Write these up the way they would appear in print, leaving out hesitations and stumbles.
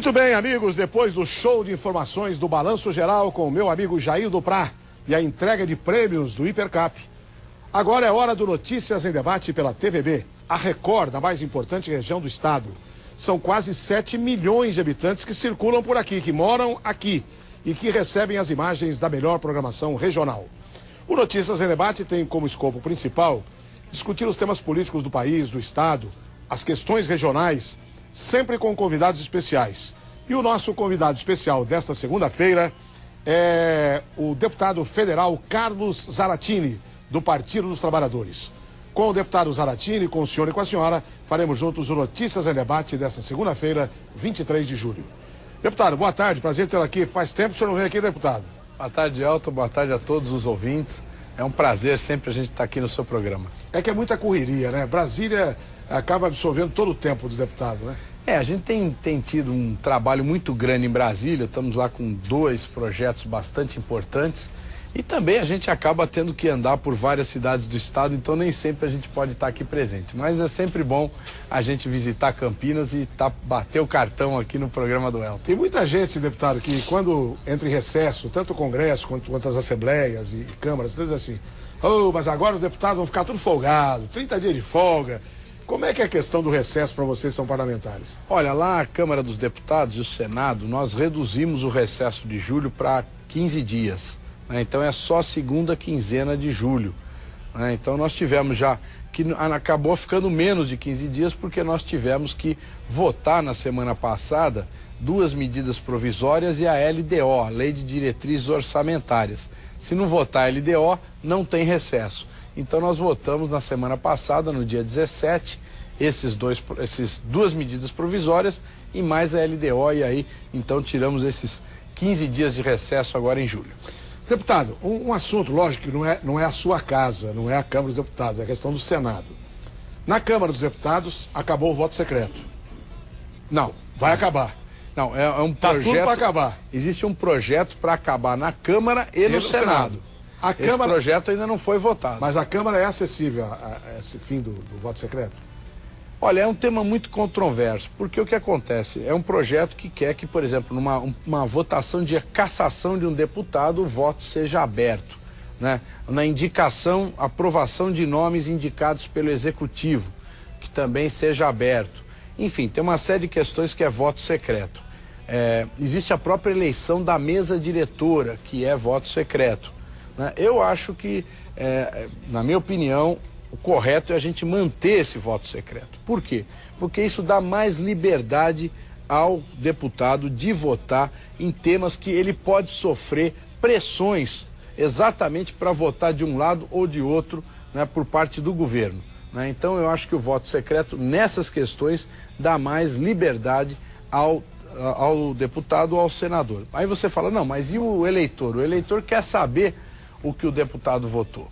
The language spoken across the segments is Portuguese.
Muito bem, amigos, depois do show de informações do Balanço Geral com o meu amigo Jair Duprá e a entrega de prêmios do Hipercap, agora é hora do Notícias em Debate pela TVB, a Record da mais importante região do estado. São quase 7 milhões de habitantes que circulam por aqui, que moram aqui e que recebem as imagens da melhor programação regional. O Notícias em Debate tem como escopo principal discutir os temas políticos do país, do estado, as questões regionais, sempre com convidados especiais. E o nosso convidado especial desta segunda-feira é o deputado federal Carlos Zaratini, do Partido dos Trabalhadores. Com o deputado Zaratini, com o senhor e com a senhora, faremos juntos o Notícias em Debate desta segunda-feira, 23 de julho. Deputado, boa tarde, prazer tê-lo aqui. Faz tempo que o senhor não vem aqui, deputado. Boa tarde, Elton, boa tarde a todos os ouvintes. É um prazer sempre a gente estar aqui no seu programa. É que é muita correria, né? Brasília acaba absorvendo todo o tempo do deputado, né? A gente tem tido um trabalho muito grande em Brasília, estamos lá com 2 projetos bastante importantes e também a gente acaba tendo que andar por várias cidades do estado, então nem sempre a gente pode estar aqui presente. Mas é sempre bom a gente visitar Campinas e bater o cartão aqui no programa do Elton. Tem muita gente, deputado, que quando entra em recesso, tanto o Congresso quanto as assembleias e câmaras, diz assim, mas agora os deputados vão ficar tudo folgados, 30 dias de folga. Como é que é a questão do recesso para vocês, são parlamentares? Olha, lá a Câmara dos Deputados e o Senado, nós reduzimos o recesso de julho para 15 dias. Né? Então é só a segunda quinzena de julho. Né? Então nós tivemos já, que acabou ficando menos de 15 dias, porque nós tivemos que votar na semana passada 2 medidas provisórias e a LDO, a Lei de Diretrizes Orçamentárias. Se não votar a LDO, não tem recesso. Então nós votamos na semana passada, no dia 17, essas 2 medidas provisórias e mais a LDO, e aí então tiramos esses 15 dias de recesso agora em julho. Deputado, um assunto, lógico, que não é a sua casa, não é a Câmara dos Deputados, é a questão do Senado. Na Câmara dos Deputados acabou o voto secreto. Não. Vai acabar. Não, é um projeto... Tá tudo para acabar. Existe um projeto para acabar na Câmara e no Senado. Esse projeto ainda não foi votado. Mas a Câmara é acessível a esse fim do voto secreto? Olha, é um tema muito controverso, porque o que acontece? É um projeto que quer que, por exemplo, numa votação de cassação de um deputado, o voto seja aberto, né? Na indicação, aprovação de nomes indicados pelo Executivo, que também seja aberto. Enfim, tem uma série de questões que é voto secreto. Existe a própria eleição da mesa diretora, que é voto secreto. Eu acho que, na minha opinião, o correto é a gente manter esse voto secreto. Por quê? Porque isso dá mais liberdade ao deputado de votar em temas que ele pode sofrer pressões exatamente para votar de um lado ou de outro, né, por parte do governo. Né? Então eu acho que o voto secreto nessas questões dá mais liberdade ao deputado ou ao senador. Aí você fala, não, mas e o eleitor? O eleitor quer saber o que o deputado votou.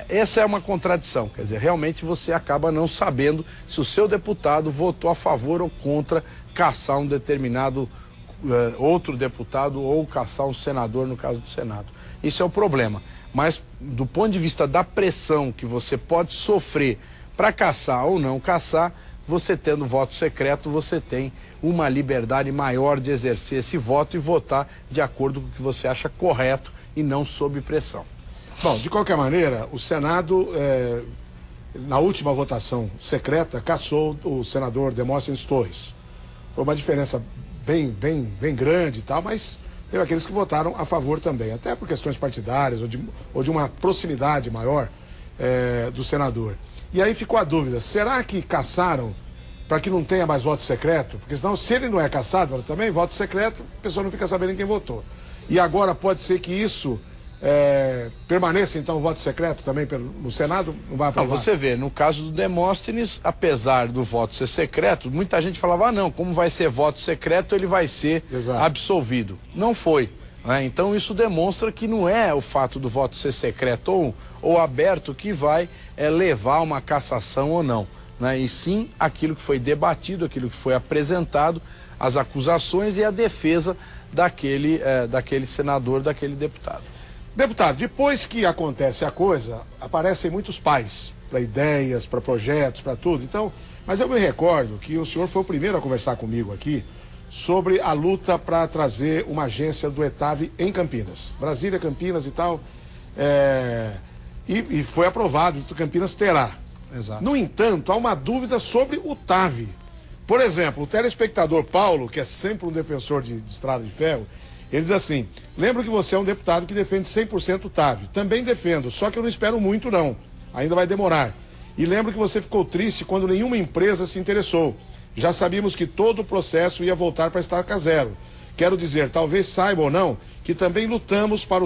Essa é uma contradição, quer dizer, realmente você acaba não sabendo se o seu deputado votou a favor ou contra cassar um determinado outro deputado ou cassar um senador, no caso do Senado. Isso é o problema. Mas do ponto de vista da pressão que você pode sofrer para cassar ou não cassar, você tendo voto secreto, você tem uma liberdade maior de exercer esse voto e votar de acordo com o que você acha correto e não sob pressão. Bom, de qualquer maneira, o Senado, na última votação secreta, cassou o senador Demóstenes Torres. Foi uma diferença bem grande e tal, mas teve aqueles que votaram a favor também, até por questões partidárias ou de uma proximidade maior do senador. E aí ficou a dúvida, será que cassaram para que não tenha mais voto secreto? Porque senão, se ele não é cassado, também voto secreto, a pessoa não fica sabendo quem votou. E agora pode ser que isso permaneça, então, o voto secreto também no Senado? Não vai aprovar? Não, você vê, no caso do Demóstenes, apesar do voto ser secreto, muita gente falava, não, como vai ser voto secreto, ele vai ser absolvido. Não foi. Né? Então isso demonstra que não é o fato do voto ser secreto ou aberto que vai levar a uma cassação ou não. Né? E sim aquilo que foi debatido, aquilo que foi apresentado, as acusações e a defesa daquele senador, daquele deputado. Deputado, depois que acontece a coisa, aparecem muitos pais para ideias, para projetos, para tudo. Então, mas eu me recordo que o senhor foi o primeiro a conversar comigo aqui sobre a luta para trazer uma agência do ETAV em Campinas. Brasília, Campinas e tal. E foi aprovado que Campinas terá. Exato. No entanto, há uma dúvida sobre o TAV. Por exemplo, o telespectador Paulo, que é sempre um defensor de estrada de ferro, ele diz assim: lembro que você é um deputado que defende 100% o TAV. Também defendo, só que eu não espero muito não. Ainda vai demorar. E lembro que você ficou triste quando nenhuma empresa se interessou. Já sabíamos que todo o processo ia voltar para a estaca zero. Quero dizer, talvez saiba ou não, que também lutamos para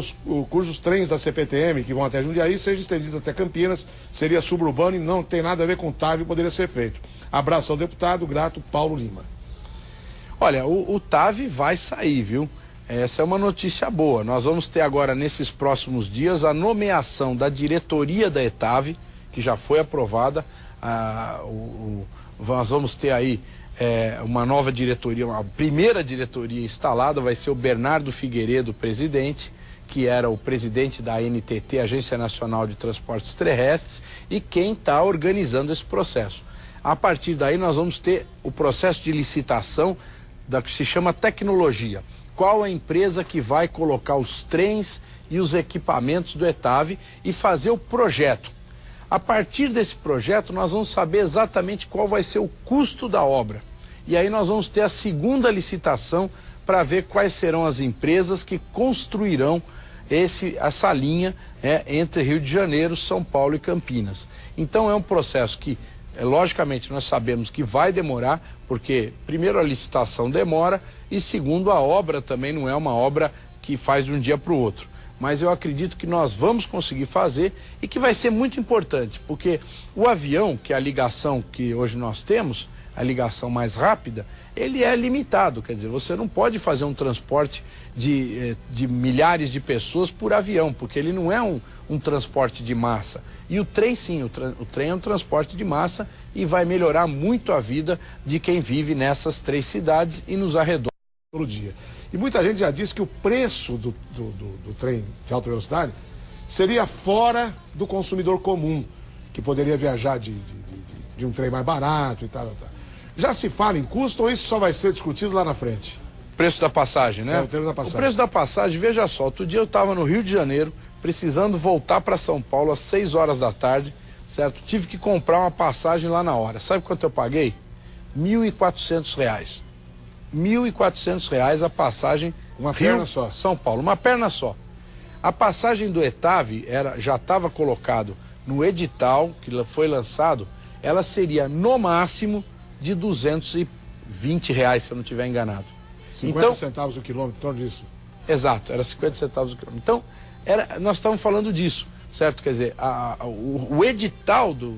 cujos trens da CPTM, que vão até Jundiaí, sejam estendidos até Campinas, seria suburbano e não tem nada a ver com TAV e poderia ser feito. Abraço ao deputado, grato, Paulo Lima. Olha, o TAV vai sair, viu? Essa é uma notícia boa. Nós vamos ter agora, nesses próximos dias, a nomeação da diretoria da ETAV, que já foi aprovada. Nós vamos ter aí uma nova diretoria, uma primeira diretoria instalada, vai ser o Bernardo Figueiredo, presidente, que era o presidente da ANTT, Agência Nacional de Transportes Terrestres, e quem está organizando esse processo. A partir daí nós vamos ter o processo de licitação da que se chama tecnologia. Qual a empresa que vai colocar os trens e os equipamentos do ETAV e fazer o projeto. A partir desse projeto nós vamos saber exatamente qual vai ser o custo da obra. E aí nós vamos ter a segunda licitação para ver quais serão as empresas que construirão essa linha entre Rio de Janeiro, São Paulo e Campinas. Então é um processo que, logicamente, nós sabemos que vai demorar, porque primeiro a licitação demora e segundo a obra também não é uma obra que faz de um dia para o outro. Mas eu acredito que nós vamos conseguir fazer e que vai ser muito importante, porque o avião, que é a ligação que hoje nós temos, a ligação mais rápida, ele é limitado, quer dizer, você não pode fazer um transporte de milhares de pessoas por avião, porque ele não é um transporte de massa. E o trem sim, o trem é um transporte de massa e vai melhorar muito a vida de quem vive nessas 3 cidades e nos arredores todo dia. E muita gente já disse que o preço do trem de alta velocidade seria fora do consumidor comum, que poderia viajar de um trem mais barato e tal. Já se fala em custo ou isso só vai ser discutido lá na frente? Preço da passagem, né? O preço da passagem. O preço da passagem, veja só, outro dia eu estava no Rio de Janeiro, precisando voltar para São Paulo às 6 horas da tarde, certo? Tive que comprar uma passagem lá na hora. Sabe quanto eu paguei? R$ 1.400. R$ 1.400 a passagem uma Rio, perna só. São Paulo, uma perna só. A passagem do ETAV já estava colocado no edital que foi lançado, ela seria no máximo de R$ 220, se eu não estiver enganado. 50 centavos o quilômetro, em torno disso. Exato, era 50 centavos o quilômetro. Então, nós estamos falando disso, certo? Quer dizer, o edital do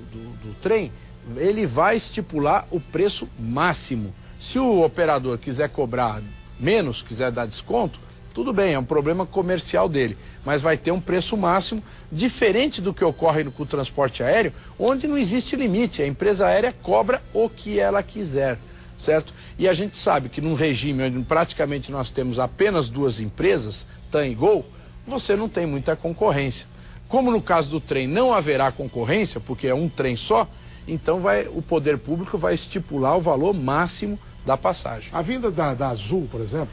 trem, ele vai estipular o preço máximo. Se o operador quiser cobrar menos, quiser dar desconto, tudo bem, é um problema comercial dele. Mas vai ter um preço máximo, diferente do que ocorre com o transporte aéreo, onde não existe limite. A empresa aérea cobra o que ela quiser, certo? E a gente sabe que num regime onde praticamente nós temos apenas 2 empresas, TAM e Gol, você não tem muita concorrência. Como no caso do trem não haverá concorrência, porque é um trem só, então o poder público vai estipular o valor máximo da passagem. A vinda da Azul, por exemplo,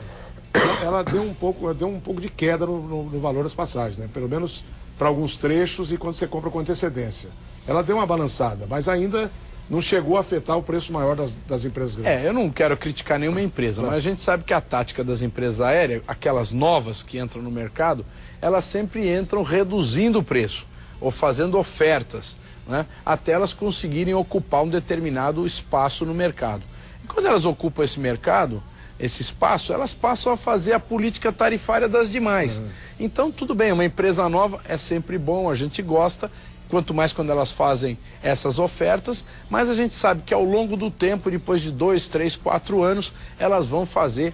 ela deu um pouco de queda no valor das passagens, né? Pelo menos para alguns trechos e quando você compra com antecedência. Ela deu uma balançada, mas ainda não chegou a afetar o preço maior das empresas grandes. Eu não quero criticar nenhuma empresa, mas a gente sabe que a tática das empresas aéreas, aquelas novas que entram no mercado, elas sempre entram reduzindo o preço ou fazendo ofertas, né, até elas conseguirem ocupar um determinado espaço no mercado. E quando elas ocupam esse mercado, esse espaço, elas passam a fazer a política tarifária das demais. Então, tudo bem, uma empresa nova é sempre bom, a gente gosta, quanto mais quando elas fazem essas ofertas, mas a gente sabe que ao longo do tempo, depois de 2, 3, 4 anos, elas vão fazer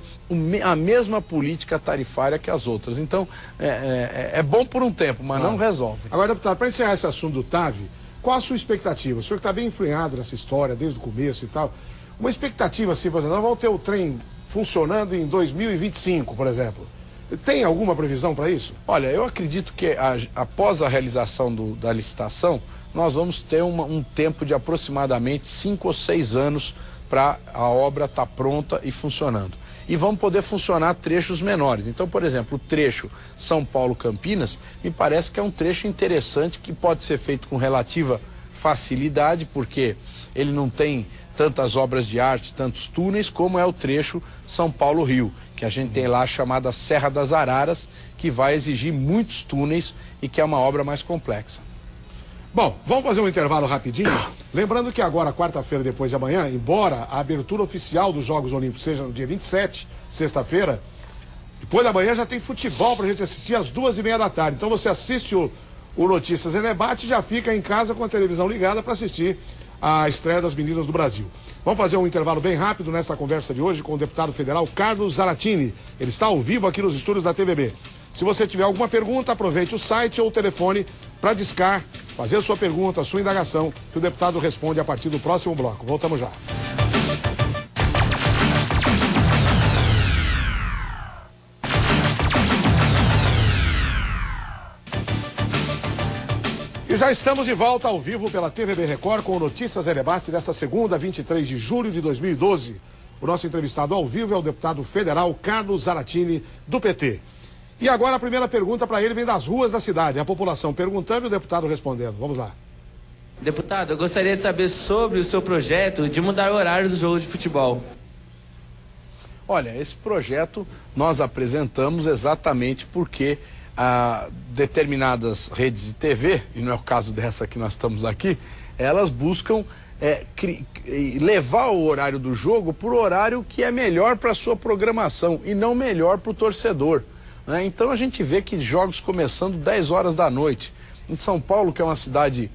a mesma política tarifária que as outras. Então, é bom por um tempo, mas não resolve. Agora, deputado, para encerrar esse assunto do TAV, qual a sua expectativa? O senhor que está bem influenciado nessa história desde o começo e tal, uma expectativa assim, por exemplo, nós vamos ter o trem funcionando em 2025, por exemplo. Tem alguma previsão para isso? Olha, eu acredito que após a realização da licitação, nós vamos ter um tempo de aproximadamente 5 ou 6 anos para a obra estar pronta e funcionando. e vão poder funcionar trechos menores. Então, por exemplo, o trecho São Paulo-Campinas, me parece que é um trecho interessante que pode ser feito com relativa facilidade, porque ele não tem tantas obras de arte, tantos túneis, como é o trecho São Paulo-Rio, que a gente tem lá a chamada Serra das Araras, que vai exigir muitos túneis e que é uma obra mais complexa. Bom, vamos fazer um intervalo rapidinho. Lembrando que agora, quarta-feira, depois de amanhã, embora a abertura oficial dos Jogos Olímpicos seja no dia 27, sexta-feira, depois da manhã já tem futebol pra gente assistir às 2h30 da tarde. Então você assiste o Notícias em Debate e já fica em casa com a televisão ligada para assistir a estreia das meninas do Brasil. Vamos fazer um intervalo bem rápido nessa conversa de hoje com o deputado federal Carlos Zaratini. Ele está ao vivo aqui nos estúdios da TVB. Se você tiver alguma pergunta, aproveite o site ou o telefone para discar, fazer a sua pergunta, a sua indagação, que o deputado responde a partir do próximo bloco. Voltamos já. E já estamos de volta ao vivo pela TVB Record com o Notícias e Debate desta segunda, 23 de julho de 2012. O nosso entrevistado ao vivo é o deputado federal Carlos Zaratini, do PT. E agora a primeira pergunta para ele vem das ruas da cidade. A população perguntando e o deputado respondendo. Vamos lá. Deputado, eu gostaria de saber sobre o seu projeto de mudar o horário do jogo de futebol. Olha, esse projeto nós apresentamos exatamente porque determinadas redes de TV, e não é o caso dessa que nós estamos aqui, elas buscam levar o horário do jogo para o horário que é melhor para a sua programação e não melhor para o torcedor. Então a gente vê que jogos começando 10 horas da noite. Em São Paulo, que é uma cidade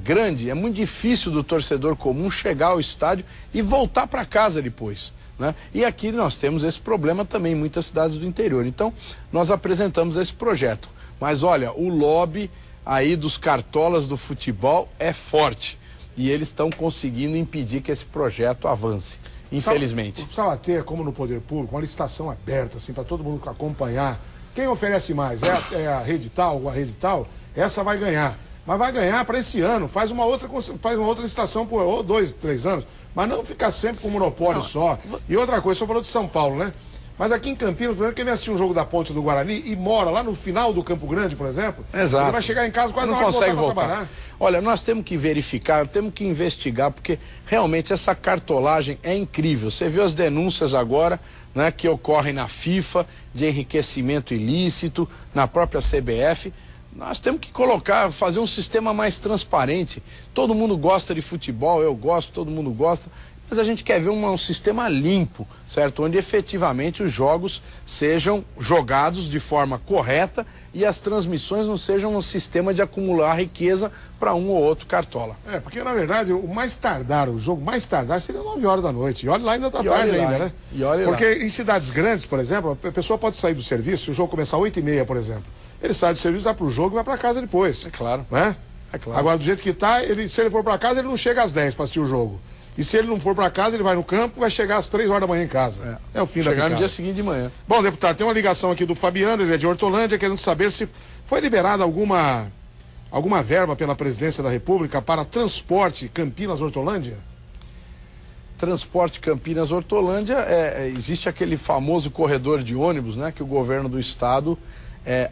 grande, é muito difícil do torcedor comum chegar ao estádio e voltar para casa depois. E aqui nós temos esse problema também em muitas cidades do interior. Então nós apresentamos esse projeto. Mas olha, o lobby aí dos cartolas do futebol é forte. E eles estão conseguindo impedir que esse projeto avance, infelizmente. Precisava ter, como no poder público, uma licitação aberta, assim, para todo mundo acompanhar. Quem oferece mais? É a rede tal ou a rede tal? Essa vai ganhar. Mas vai ganhar para esse ano. Faz uma outra licitação por 2, 3 anos. Mas não ficar sempre com um monopólio só. E outra coisa, você falou de São Paulo, né? Mas aqui em Campinas, primeiro, quem vem assistir um jogo da Ponte do Guarani e mora lá no final do Campo Grande, por exemplo, exato, ele vai chegar em casa quase não na hora consegue de voltar para trabalhar. Olha, nós temos que verificar, temos que investigar, porque realmente essa cartolagem é incrível. Você viu as denúncias agora, né, que ocorrem na FIFA, de enriquecimento ilícito, na própria CBF. Nós temos que fazer um sistema mais transparente. Todo mundo gosta de futebol, eu gosto, todo mundo gosta. Mas a gente quer ver um sistema limpo, certo? Onde efetivamente os jogos sejam jogados de forma correta e as transmissões não sejam um sistema de acumular riqueza para um ou outro cartola. Porque na verdade o jogo mais tardar seria 9 horas da noite. E olha lá, ainda está tarde ainda, né? Porque em cidades grandes, por exemplo, a pessoa pode sair do serviço, se o jogo começar às 8h30, por exemplo. Ele sai do serviço, vai pro jogo e vai para casa depois. É claro. Né? É claro. Agora, do jeito que tá, se ele for para casa, ele não chega às 10 para assistir o jogo. E se ele não for para casa, ele vai no campo e vai chegar às 3 horas da manhã em casa. É o fim da picada. Chegar no dia seguinte de manhã. Bom, deputado, tem uma ligação aqui do Fabiano, ele é de Hortolândia, querendo saber se foi liberada alguma verba pela Presidência da República para transporte Campinas-Hortolândia? Transporte Campinas-Hortolândia, existe aquele famoso corredor de ônibus, né, que o governo do estado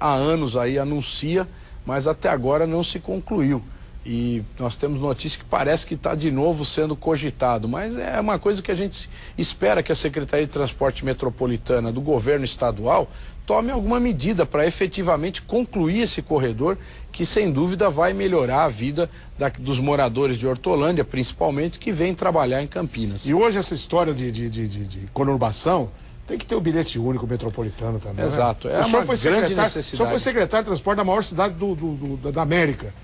há anos aí anuncia, mas até agora não se concluiu. E nós temos notícia que parece que está de novo sendo cogitado, mas é uma coisa que a gente espera que a Secretaria de Transporte Metropolitana do governo estadual tome alguma medida para efetivamente concluir esse corredor, que sem dúvida vai melhorar a vida dos moradores de Hortolândia, principalmente, que vêm trabalhar em Campinas. E hoje essa história de conurbação tem que ter o bilhete único metropolitano também. Exato, né? É uma grande necessidade. O senhor foi secretário de transporte da maior cidade da América.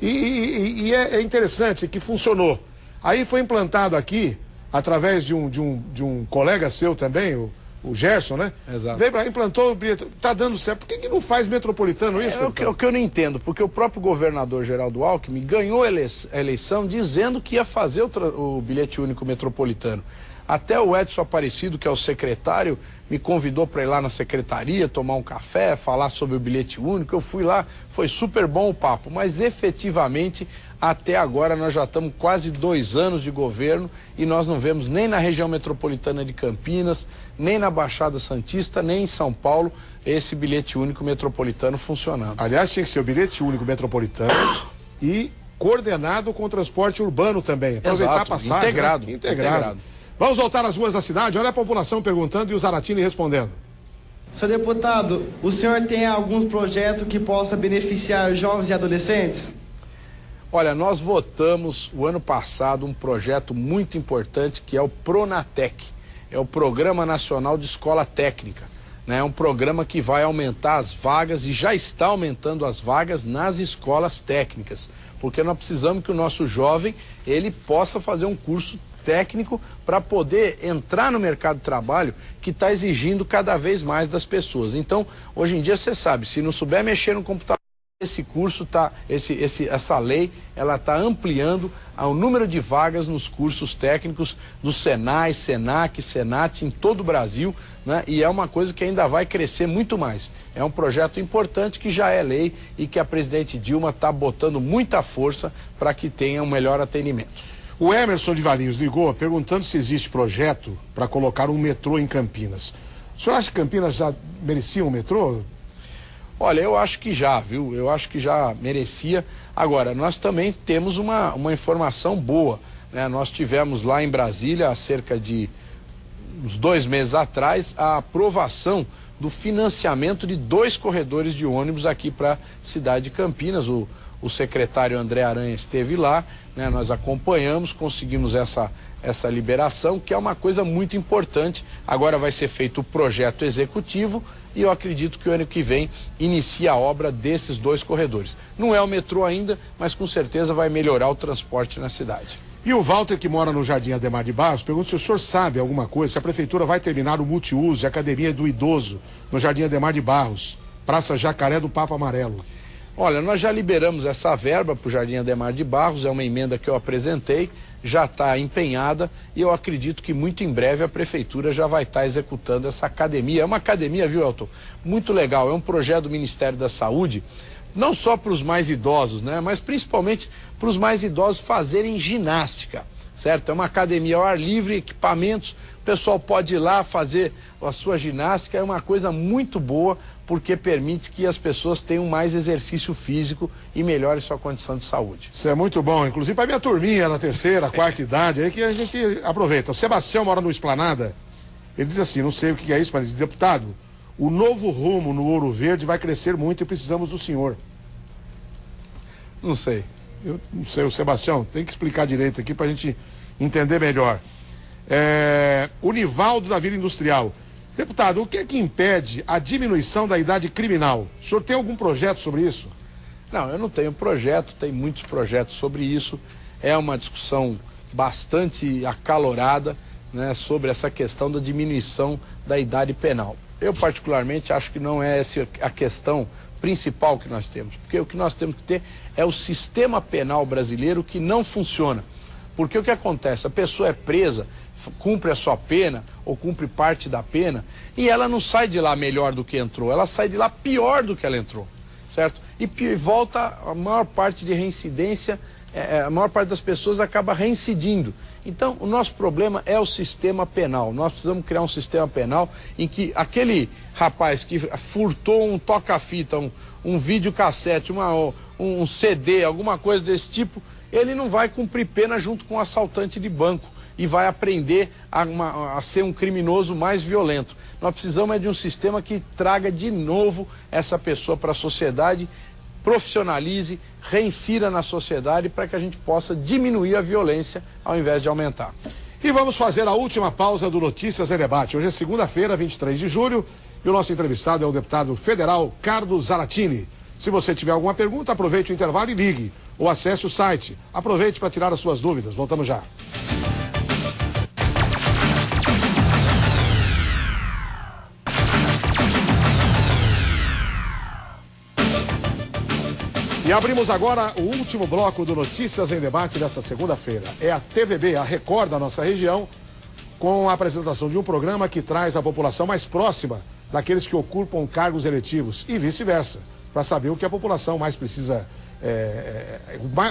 E é interessante que funcionou. Aí foi implantado aqui, através de um colega seu também, o Gerson, né? Exato. Veio para implantou, tá dando certo. Por que não faz metropolitano isso? É o que eu não entendo, porque o próprio governador Geraldo Alckmin ganhou a eleição dizendo que ia fazer o bilhete único metropolitano. Até o Edson Aparecido, que é o secretário, me convidou para ir lá na secretaria, tomar um café, falar sobre o bilhete único. Eu fui lá, foi super bom o papo, mas efetivamente até agora nós já estamos quase 2 anos de governo e nós não vemos nem na região metropolitana de Campinas, nem na Baixada Santista, nem em São Paulo, esse bilhete único metropolitano funcionando. Aliás, tinha que ser o bilhete único metropolitano e coordenado com o transporte urbano também. Aproveitar a passagem. Integrado. Vamos voltar às ruas da cidade. Olha a população perguntando e o Zaratini respondendo. Senhor deputado, o senhor tem alguns projetos que possa beneficiar jovens e adolescentes? Olha, nós votamos o ano passado um projeto muito importante que é o Pronatec. É o Programa Nacional de Escola Técnica. É um programa que vai aumentar as vagas e já está aumentando as vagas nas escolas técnicas. Porque nós precisamos que o nosso jovem, ele possa fazer um curso técnico para poder entrar no mercado de trabalho que está exigindo cada vez mais das pessoas. Então, hoje em dia, você sabe, se não souber mexer no computador, esse curso essa lei, ela está ampliando o número de vagas nos cursos técnicos do Senai, Senac, Senat, em todo o Brasil, né? E é uma coisa que ainda vai crescer muito mais. É um projeto importante que já é lei e que a presidente Dilma está botando muita força para que tenha um melhor atendimento. O Emerson de Valinhos ligou perguntando se existe projeto para colocar um metrô em Campinas. O senhor acha que Campinas já merecia um metrô? Olha, eu acho que já, viu? Eu acho que já merecia. Agora, nós também temos uma informação boa, né? Nós tivemos lá em Brasília, há cerca de uns 2 meses atrás, a aprovação do financiamento de 2 corredores de ônibus aqui para a cidade de Campinas. O secretário André Aranha esteve lá, né? Nós acompanhamos, conseguimos essa liberação, que é uma coisa muito importante. Agora vai ser feito o projeto executivo e eu acredito que o ano que vem inicia a obra desses 2 corredores. Não é o metrô ainda, mas com certeza vai melhorar o transporte na cidade. E o Walter, que mora no Jardim Ademar de Barros, pergunta se o senhor sabe alguma coisa, se a prefeitura vai terminar o multiuso e a academia do idoso no Jardim Ademar de Barros, Praça Jacaré do Papa Amarelo. Olha, nós já liberamos essa verba para o Jardim Ademar de Barros, é uma emenda que eu apresentei, já está empenhada e eu acredito que muito em breve a prefeitura já vai estar executando essa academia. É uma academia, viu, Elton? Muito legal, é um projeto do Ministério da Saúde, não só para os mais idosos, né, mas principalmente para os mais idosos fazerem ginástica, certo? É uma academia ao ar livre, equipamentos, o pessoal pode ir lá fazer a sua ginástica, é uma coisa muito boa, porque permite que as pessoas tenham mais exercício físico e melhore sua condição de saúde. Isso é muito bom, inclusive para minha turminha na 3ª, 4ª idade, aí que a gente aproveita. O Sebastião mora no Esplanada, ele diz assim, não sei o que é isso, mas deputado, o novo rumo no Ouro Verde vai crescer muito e precisamos do senhor. Não sei. Eu não sei, o Sebastião, tem que explicar direito aqui para a gente entender melhor. O Nivaldo da Vila Industrial. Deputado, o que é que impede a diminuição da idade criminal? O senhor tem algum projeto sobre isso? Não, eu não tenho projeto, tem muitos projetos sobre isso. É uma discussão bastante acalorada, né, sobre essa questão da diminuição da idade penal. Eu particularmente acho que não é essa a questão principal que nós temos, porque o que nós temos que ter é o sistema penal brasileiro que não funciona. Porque o que acontece? A pessoa é presa, cumpre a sua pena ou cumpre parte da pena e ela não sai de lá melhor do que entrou, ela sai de lá pior do que ela entrou, certo? E volta a maior parte de reincidência, a maior parte das pessoas acaba reincidindo. Então, o nosso problema é o sistema penal. Nós precisamos criar um sistema penal em que aquele rapaz que furtou um toca-fita, um videocassete, um CD, alguma coisa desse tipo, ele não vai cumprir pena junto com um assaltante de banco e vai aprender a ser um criminoso mais violento. Nós precisamos de um sistema que traga de novo essa pessoa para a sociedade, profissionalize, reinsira na sociedade para que a gente possa diminuir a violência ao invés de aumentar. E vamos fazer a última pausa do Notícias em Debate. Hoje é segunda-feira, 23 de julho, e o nosso entrevistado é o deputado federal Carlos Zaratini. Se você tiver alguma pergunta, aproveite o intervalo e ligue, ou acesse o site. Aproveite para tirar as suas dúvidas. Voltamos já. E abrimos agora o último bloco do Notícias em Debate desta segunda-feira. É a TVB, a Record da nossa região, com a apresentação de um programa que traz a população mais próxima daqueles que ocupam cargos eletivos e vice-versa, para saber o que a população mais precisa,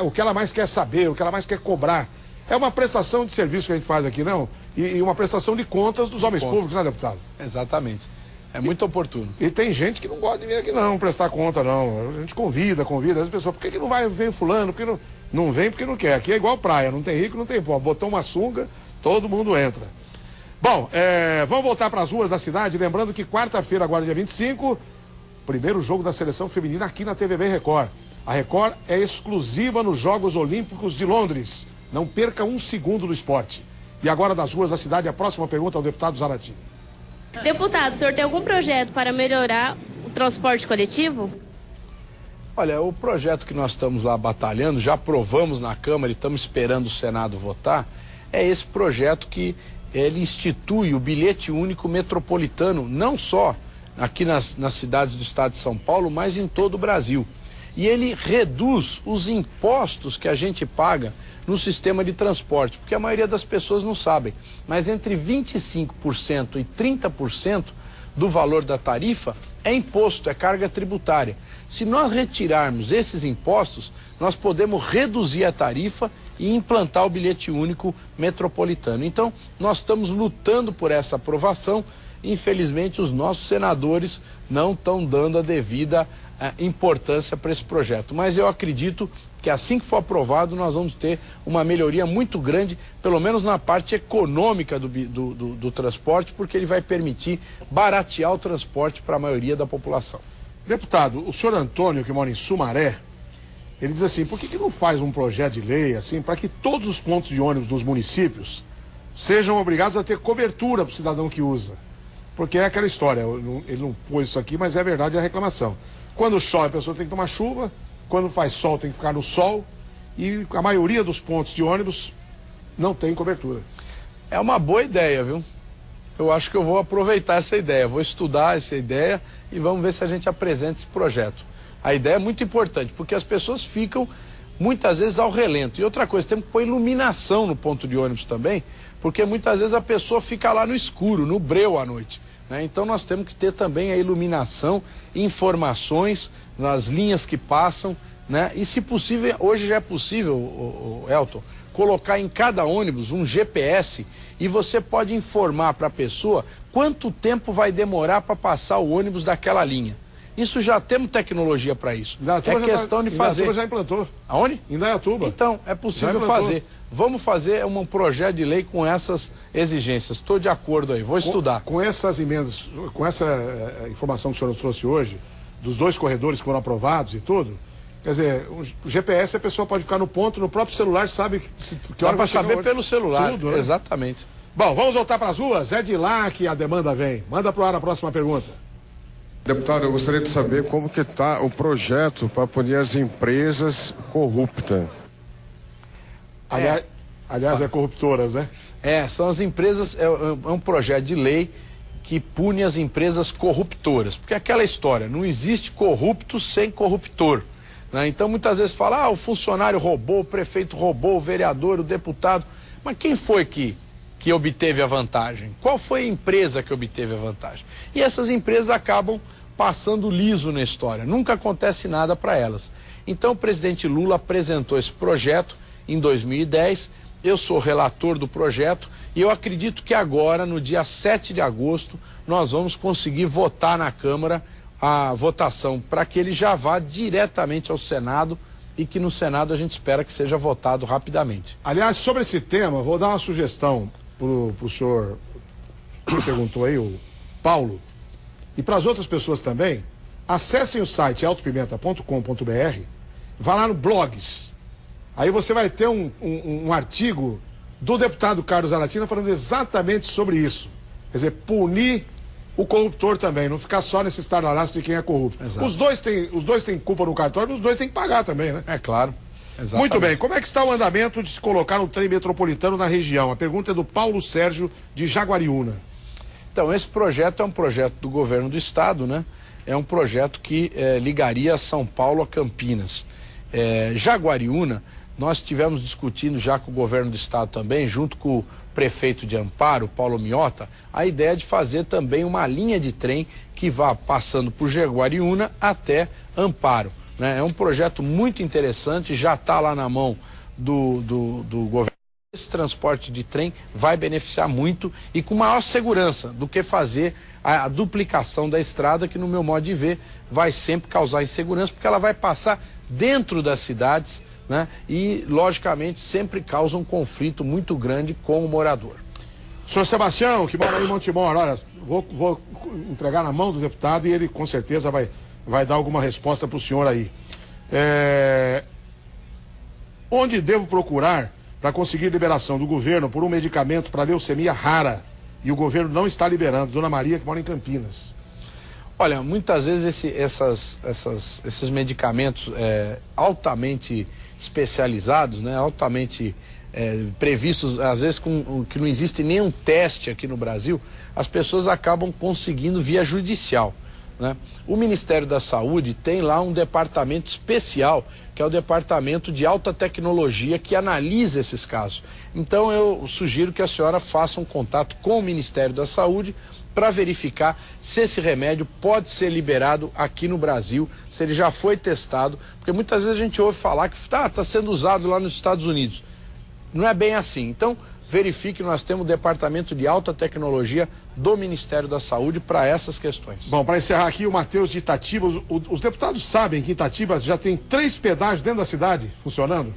o que ela mais quer saber, o que ela mais quer cobrar. É uma prestação de serviço que a gente faz aqui, não? E uma prestação de contas dos homens públicos, né, deputado? Exatamente. É muito oportuno. E tem gente que não gosta de vir aqui não, prestar conta não. A gente convida as pessoas. Por que não vai ver fulano? Porque não vem porque não quer. Aqui é igual praia, não tem rico, não tem pobre. Botou uma sunga, todo mundo entra. Bom, vamos voltar para as ruas da cidade. Lembrando que quarta-feira, agora dia 25, primeiro jogo da seleção feminina aqui na TVB Record. A Record é exclusiva nos Jogos Olímpicos de Londres. Não perca um segundo do esporte. E agora das ruas da cidade, a próxima pergunta ao deputado Zarate. Deputado, o senhor tem algum projeto para melhorar o transporte coletivo? Olha, o projeto que nós estamos lá batalhando, já aprovamos na Câmara e estamos esperando o Senado votar, é esse projeto que ele institui o bilhete único metropolitano, não só aqui nas cidades do estado de São Paulo, mas em todo o Brasil. E ele reduz os impostos que a gente paga no sistema de transporte, porque a maioria das pessoas não sabem, mas entre 25% e 30% do valor da tarifa é imposto, é carga tributária. Se nós retirarmos esses impostos, nós podemos reduzir a tarifa e implantar o bilhete único metropolitano. Então, nós estamos lutando por essa aprovação. Infelizmente, os nossos senadores não estão dando a devida importância para esse projeto. Mas eu acredito que assim que for aprovado, nós vamos ter uma melhoria muito grande, pelo menos na parte econômica do transporte, porque ele vai permitir baratear o transporte para a maioria da população. Deputado, o senhor Antônio, que mora em Sumaré, ele diz assim, por que não faz um projeto de lei, assim, para que todos os pontos de ônibus dos municípios sejam obrigados a ter cobertura para o cidadão que usa? Porque é aquela história, ele não pôs isso aqui, mas é verdade a reclamação. Quando chove, a pessoa tem que tomar chuva, quando faz sol, tem que ficar no sol, e a maioria dos pontos de ônibus não tem cobertura. É uma boa ideia, viu? Eu acho que eu vou aproveitar essa ideia, vou estudar essa ideia e vamos ver se a gente apresenta esse projeto. A ideia é muito importante, porque as pessoas ficam muitas vezes ao relento. E outra coisa, temos que pôr iluminação no ponto de ônibus também, porque muitas vezes a pessoa fica lá no escuro, no breu à noite, né? Então nós temos que ter também a iluminação, informações nas linhas que passam, né? E se possível, hoje já é possível, Elton, colocar em cada ônibus um GPS e você pode informar para a pessoa quanto tempo vai demorar para passar o ônibus daquela linha. Isso já temos tecnologia para isso. É questão de fazer. Indaiatuba já implantou. Aonde? Indaiatuba. Então, é possível fazer. Vamos fazer um projeto de lei com essas exigências. Estou de acordo aí, vou estudar. Com essas emendas, com essa informação que o senhor nos trouxe hoje, dos 2 corredores que foram aprovados e tudo, quer dizer, o GPS a pessoa pode ficar no ponto, no próprio celular, sabe que hora vai saber pelo celular. Tudo, né? Exatamente. Bom, vamos voltar para as ruas? É de lá que a demanda vem. Manda para o ar a próxima pergunta. Deputado, eu gostaria de saber como que está o projeto para punir as empresas corruptas. Aliás, é corruptoras, né? São as empresas, é um projeto de lei que pune as empresas corruptoras. Porque aquela história, não existe corrupto sem corruptor, né? Então muitas vezes fala, o funcionário roubou, o prefeito roubou, o vereador, o deputado. Mas quem foi que obteve a vantagem? Qual foi a empresa que obteve a vantagem? E essas empresas acabam passando liso na história, nunca acontece nada para elas. Então o presidente Lula apresentou esse projeto em 2010, eu sou relator do projeto e eu acredito que agora, no dia 7 de agosto, nós vamos conseguir votar na Câmara a votação para que ele já vá diretamente ao Senado e que no Senado a gente espera que seja votado rapidamente. Aliás, sobre esse tema, vou dar uma sugestão pro senhor que perguntou aí, o Paulo, e para as outras pessoas também. Acessem o site altopimenta.com.br, vá lá no blogs. Aí você vai ter um artigo do deputado Carlos Aratina falando exatamente sobre isso. Quer dizer, punir o corruptor também, não ficar só nesse estardalhaço de quem é corrupto. Exato. Os dois têm culpa no cartório, os dois têm que pagar também, né? É claro. Exatamente. Muito bem, como é que está o andamento de se colocar um trem metropolitano na região? A pergunta é do Paulo Sérgio, de Jaguariúna. Então, esse projeto é um projeto do governo do estado, né? É um projeto que ligaria São Paulo a Campinas. Jaguariúna nós estivemos discutindo já com o governo do estado também, junto com o prefeito de Amparo, Paulo Miota, a ideia de fazer também uma linha de trem que vá passando por Jaguariúna até Amparo, né? É um projeto muito interessante, já está lá na mão do governo. Esse transporte de trem vai beneficiar muito e com maior segurança do que fazer a duplicação da estrada, que no meu modo de ver vai sempre causar insegurança, porque ela vai passar dentro das cidades, né? E logicamente sempre causa um conflito muito grande com o morador. Senhor Sebastião, que mora aí em Montemor, olha, vou entregar na mão do deputado e ele com certeza vai dar alguma resposta para o senhor aí. Onde devo procurar para conseguir liberação do governo por um medicamento para leucemia rara e o governo não está liberando? Dona Maria, que mora em Campinas. Olha, muitas vezes esses medicamentos altamente especializados, né, altamente previstos, às vezes que não existe nenhum teste aqui no Brasil, as pessoas acabam conseguindo via judicial, né? O Ministério da Saúde tem lá um departamento especial, que é o departamento de alta tecnologia, que analisa esses casos. Então eu sugiro que a senhora faça um contato com o Ministério da Saúde para verificar se esse remédio pode ser liberado aqui no Brasil, se ele já foi testado, porque muitas vezes a gente ouve falar que está sendo usado lá nos Estados Unidos. Não é bem assim. Então verifique, nós temos o departamento de alta tecnologia do Ministério da Saúde para essas questões. Bom, para encerrar aqui, o Matheus de Itatiba, os deputados sabem que Itatiba já tem 3 pedágios dentro da cidade funcionando?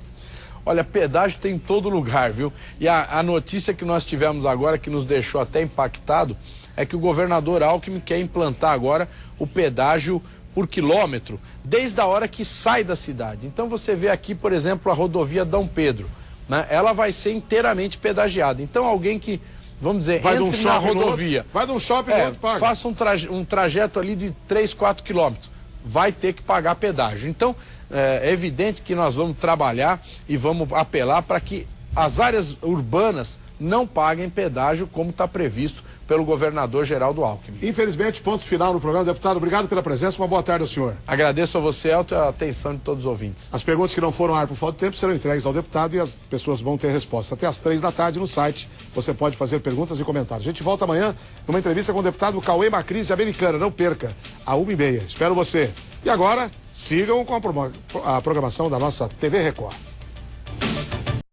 Olha, pedágio tem em todo lugar, viu? E a notícia que nós tivemos agora, que nos deixou até impactado, é que o governador Alckmin quer implantar agora o pedágio por quilômetro, desde a hora que sai da cidade. Então você vê aqui, por exemplo, a rodovia Dom Pedro, né? Ela vai ser inteiramente pedagiada. Então alguém que, vamos dizer, entre na rodovia, vai de um shopping e outro paga. Faça um trajeto ali de 3, 4 quilômetros, vai ter que pagar pedágio. Então é evidente que nós vamos trabalhar e vamos apelar para que as áreas urbanas não paguem pedágio, como está previsto pelo governador Geraldo Alckmin. Infelizmente, ponto final no programa. Deputado, obrigado pela presença, uma boa tarde ao senhor. Agradeço a você, Elton, a atenção de todos os ouvintes. As perguntas que não foram ao ar por falta de tempo serão entregues ao deputado e as pessoas vão ter resposta. Até às 3 da tarde no site você pode fazer perguntas e comentários. A gente volta amanhã numa entrevista com o deputado Cauê Macris de Americana. Não perca, às 1h30. Espero você. E agora, sigam com a programação da nossa TV Record.